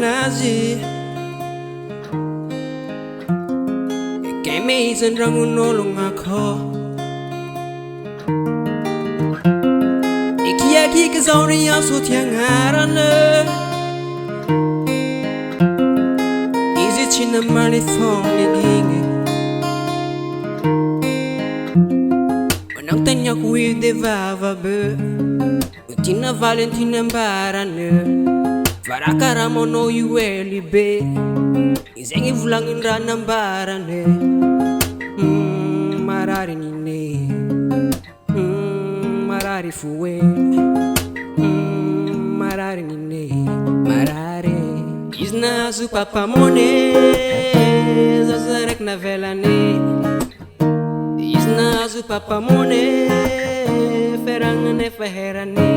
nazi Kemi senrangu nolong ako Ikiaki kazauri yaso tiang harane Easy china mali thong niginge Manang tanya kui de vava be Tina Valentina mbarane Varakara mono yueli be Izengi vulangin rana mbarane Marari nine Marari fuwe Marari nine Marari Isna su papa mone Zazarek na velane Isna su papa mone Ferangane faherane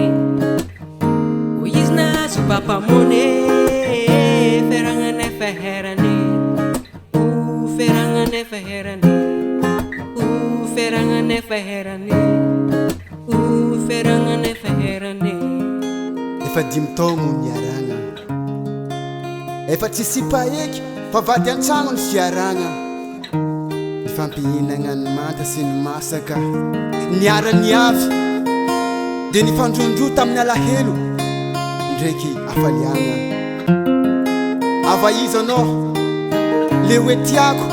Isna su papa mone Ferangane faherane Ferangane faherane Ferangane faherane Ferangane faherane Efa dimtaogno niaragna Efa tsy sipa eky fa vady an-tragno ny fiaragna Ny fampihinagna ny manta sy ny masaka Niara niavy De ny fandrondro tamin'ny alahelo Ndraiky afaliagna Ava izy anao Le hoe tiako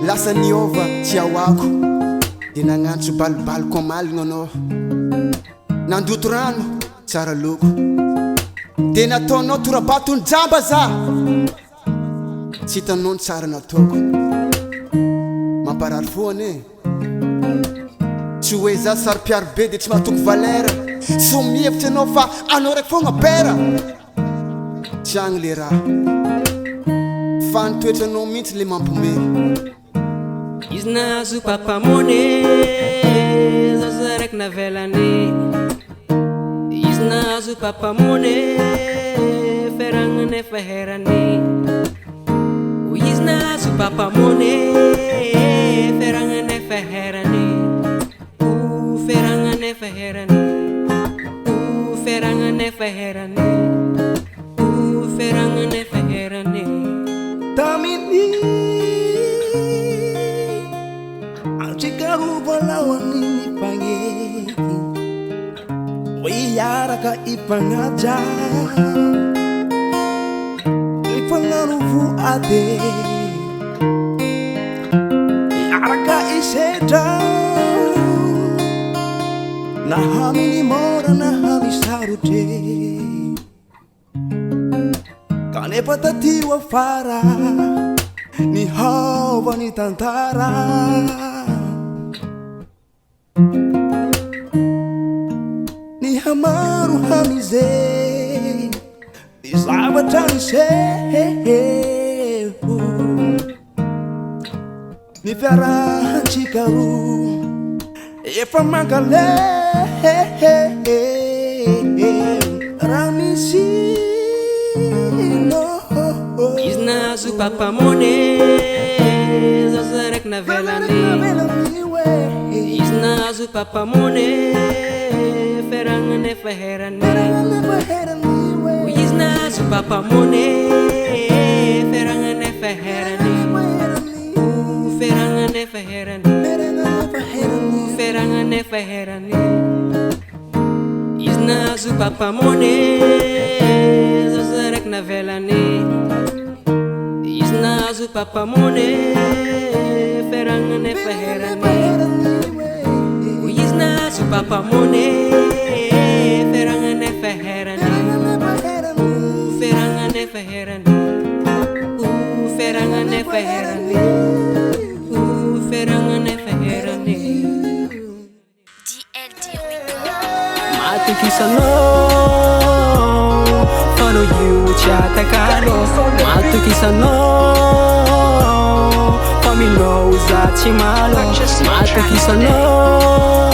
Lasa niova tsy awako De nagnantso balibaliko amaligna anao Nandoto rano tsara loko De nataonao torabatony jamba za Tsy hitanao ny tsara nataoko Mamparary foana e Tsy hoe za sary-piaro be de tsy mahatoko valera So mihevitra anao fa anao raiky fogna pera Tsy agny le raha Fa nitoetra anao mihitsy le mampome Isna su papa mone Zazarek na velane Isna su papa mone Ferangane faherane Isna su papa mone Ferangane faherane Ferangane faherane Ferangane faherane Ferangane faherane Tamini Anchikaru balawani pangeki Wiyaraka ipangaja Ipangarufu ade Yaraka iseda Nahami ni mora nahami sarute Kane patatiwa fara Ni hawa ni tantara Ni hamaru hamize Ni sabatani se Ni fara chikaru Efa magale Ramisi Isna su papa mone Zazarek na velane Isna su papa mone Ferangane faherane Isna su papa mone Ferangane faherane Ferangane faherane Ferangane faherane Isna su papa mone Zazarek na velane Isna su papa mone Ferangane faherane Isna su papa mone Ferangane faherane Ferangane faherane Ferangane faherane Ferangane faherane Mati kisano Follow you chata kalo Mati kisano Familo za chimalo Mati kisano